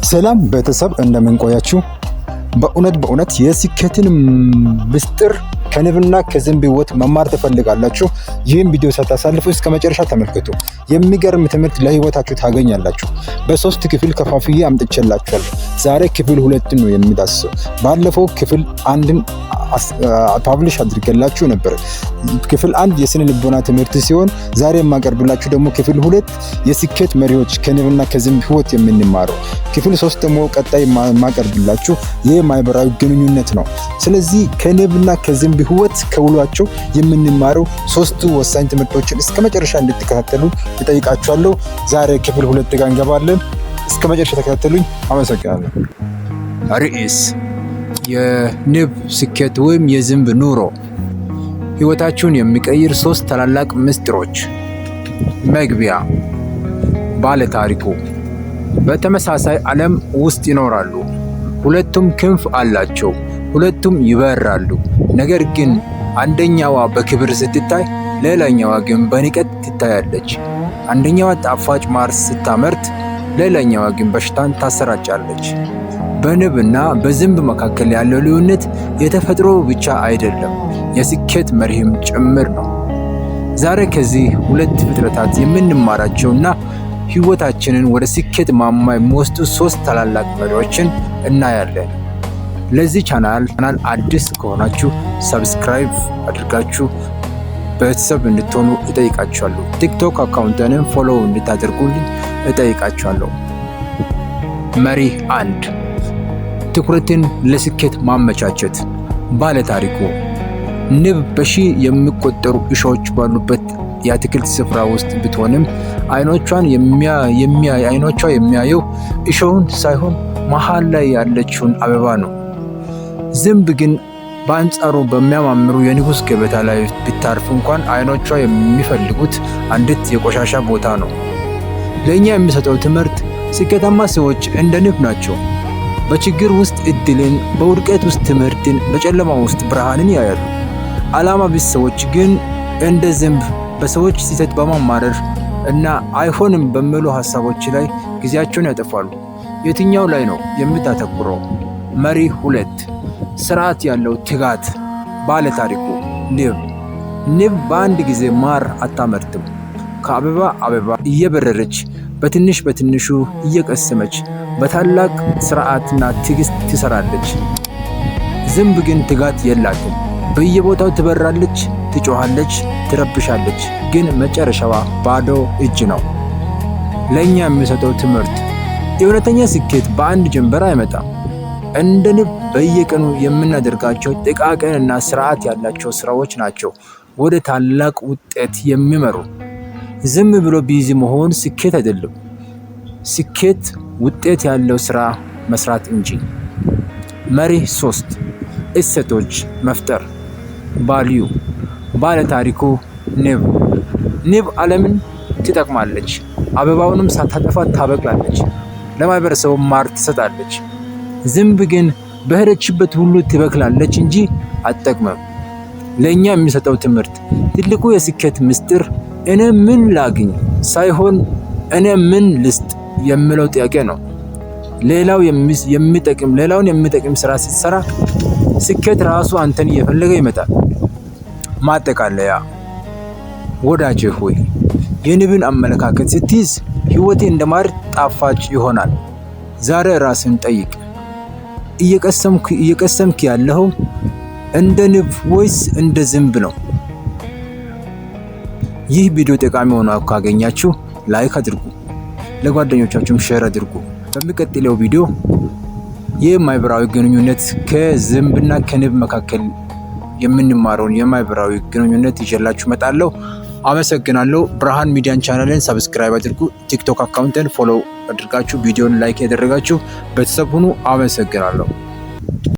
ሰላም ቤተሰብ እንደምን ቆያችሁ? በእውነት የስኬትን ምስጢር ከንብና ከዝንብ ሕይወት መማር ትፈልጋላችሁ? ይህን ቪዲዮ ሳታሳልፉ እስከ መጨረሻ ተመልከቱ። የሚገርም ትምህርት ለሕይወታችሁ ታገኛላችሁ። በሶስት ክፍል ከፋፍዬ አምጥቼላችኋለሁ። ዛሬ ክፍል 2 ነው የሚዳስሰው። ባለፈው ክፍል 1ን ፓብሊሽ አድርገላችሁ ነበር። ክፍል 1 የስነ ልቦና ትምህርት ሲሆን ዛሬ የማቀርብላችሁ ደግሞ ክፍል 2 የስኬት መሪዎች ከንብና ከዝንብ ሕይወት የምንማረው። ክፍል 3 ደግሞ ቀጣይ የማቀርብላችሁ የማህበራዊ ግንኙነት ነው። ስለዚህ ከንብና ከዝንብ ሕይወት ከውሏቸው የምንማረው 3 ወሳኝ ትምህርቶችን እስከ መጨረሻ እንድትከታተሉ እጠይቃችኋለሁ። ዛሬ ክፍል 2 ጋር እንገባለን። እስከ መጨረሻ ተከታተሉኝ። አመሰግናለሁ። ርዕስ የንብ ስኬት ወይም የዝንብ ኑሮ። ሕይወታችሁን የሚቀይር 3 ታላላቅ ምስጢሮች። መግቢያ። ባለ ታሪኩ በተመሳሳይ ዓለም ውስጥ ይኖራሉ። ሁለቱም ክንፍ አላቸው፣ ሁለቱም ይበራሉ። ነገር ግን አንደኛዋ በክብር ስትታይ፣ ሌላኛዋ ግን በንቀት ትታያለች። አንደኛዋ ጣፋጭ ማር ስታመርት፣ ሌላኛዋ ግን በሽታን ታሰራጫለች። በንብ እና በዝንብ መካከል ያለው ልዩነት የተፈጥሮ ብቻ አይደለም፣ የስኬት መርህም ጭምር ነው። ዛሬ ከዚህ 2 ፍጥረታት የምንማራቸውና ሕይወታችንን ወደ ስኬት ማማ የሚወስዱ 3 ታላላቅ መሪዎችን እናያለን። ለዚህ ቻናል አዲስ ከሆናችሁ ሰብስክራይብ አድርጋችሁ ቤተሰብ እንድትሆኑ እጠይቃችኋለሁ። ቲክቶክ አካውንትንም ፎሎው እንድታደርጉልኝ እጠይቃችኋለሁ። መሪ 1 ትኩረትን ለስኬት ማመቻቸት። ባለ ታሪኩ ንብ በሺህ የሚቆጠሩ እሾች ባሉበት የአትክልት ስፍራ ውስጥ ብትሆንም አይኖቿ የሚያየው እሾውን ሳይሆን መሃል ላይ ያለችውን አበባ ነው። ዝንብ ግን በአንጻሩ በሚያማምሩ የንጉሥ ገበታ ላይ ብታርፍ እንኳን አይኖቿ የሚፈልጉት አንዲት የቆሻሻ ቦታ ነው። ለእኛ የሚሰጠው ትምህርት ስኬታማ ሰዎች እንደ ንብ ናቸው። በችግር ውስጥ እድልን፣ በውድቀት ውስጥ ትምህርትን፣ በጨለማ ውስጥ ብርሃንን ያያሉ። ዓላማ ቢስ ሰዎች ግን እንደ ዝንብ በሰዎች ስህተት በማማረር እና አይሆንም በሚሉ ሀሳቦች ላይ ጊዜያቸውን ያጠፋሉ። የትኛው ላይ ነው የምታተኩረው? መሪ 2 ስርዓት ያለው ትጋት። ባለ ታሪኩ ንብ በአንድ ጊዜ ማር አታመርትም። ከአበባ አበባ እየበረረች በትንሽ በትንሹ እየቀሰመች በታላቅ ስርዓትና ትዕግስት ትሰራለች። ዝንብ ግን ትጋት የላትም። በየቦታው ትበራለች፣ ትጮኻለች፣ ትረብሻለች፣ ግን መጨረሻዋ ባዶ እጅ ነው። ለእኛ የሚሰጠው ትምህርት የእውነተኛ ስኬት በአንድ ጀንበር አይመጣም። እንደ ንብ በየቀኑ የምናደርጋቸው ጥቃቅንና ስርዓት ያላቸው ስራዎች ናቸው ወደ ታላቅ ውጤት የሚመሩ። ዝም ብሎ ቢዚ መሆን ስኬት አይደለም። ስኬት ውጤት ያለው ስራ መስራት እንጂ። መሪ 3 እሴቶች መፍጠር። ቫልዩ። ባለ ታሪኩ ንብ ዓለምን ትጠቅማለች፣ አበባውንም ሳታጠፋ ታበቅላለች፣ ለማህበረሰቡ ማር ትሰጣለች። ዝንብ ግን በሄደችበት ሁሉ ትበክላለች እንጂ አትጠቅምም። ለእኛ የሚሰጠው ትምህርት ትልቁ የስኬት ምስጢር እኔ ምን ላግኝ ሳይሆን እኔ ምን ልስጥ የሚለው ጥያቄ ነው። ሌላውን የሚጠቅም ስራ ስትሰራ ስኬት ራሱ አንተን እየፈለገ ይመጣል። ማጠቃለያ። ወዳጄ ሆይ የንብን አመለካከት ስትይዝ ሕይወቴ እንደ ማር ጣፋጭ ይሆናል። ዛሬ ራስን ጠይቅ። እየቀሰምክ ያለኸው እንደ ንብ ወይስ እንደ ዝንብ ነው? ይህ ቪዲዮ ጠቃሚ ሆኖ ካገኛችሁ ላይክ አድርጉ፣ ለጓደኞቻችሁም ሼር አድርጉ። በሚቀጥለው ቪዲዮ የማህበራዊ ግንኙነት ከዝንብና ከንብ መካከል የምንማረውን የማህበራዊ ግንኙነት ይዤላችሁ እመጣለሁ። አመሰግናለሁ። ብርሃን ሚዲያን ቻናልን ሰብስክራይብ አድርጉ። ቲክቶክ አካውንትን ፎሎው አድርጋችሁ ቪዲዮን ላይክ ያደረጋችሁ ቤተሰብ ሁኑ። አመሰግናለሁ።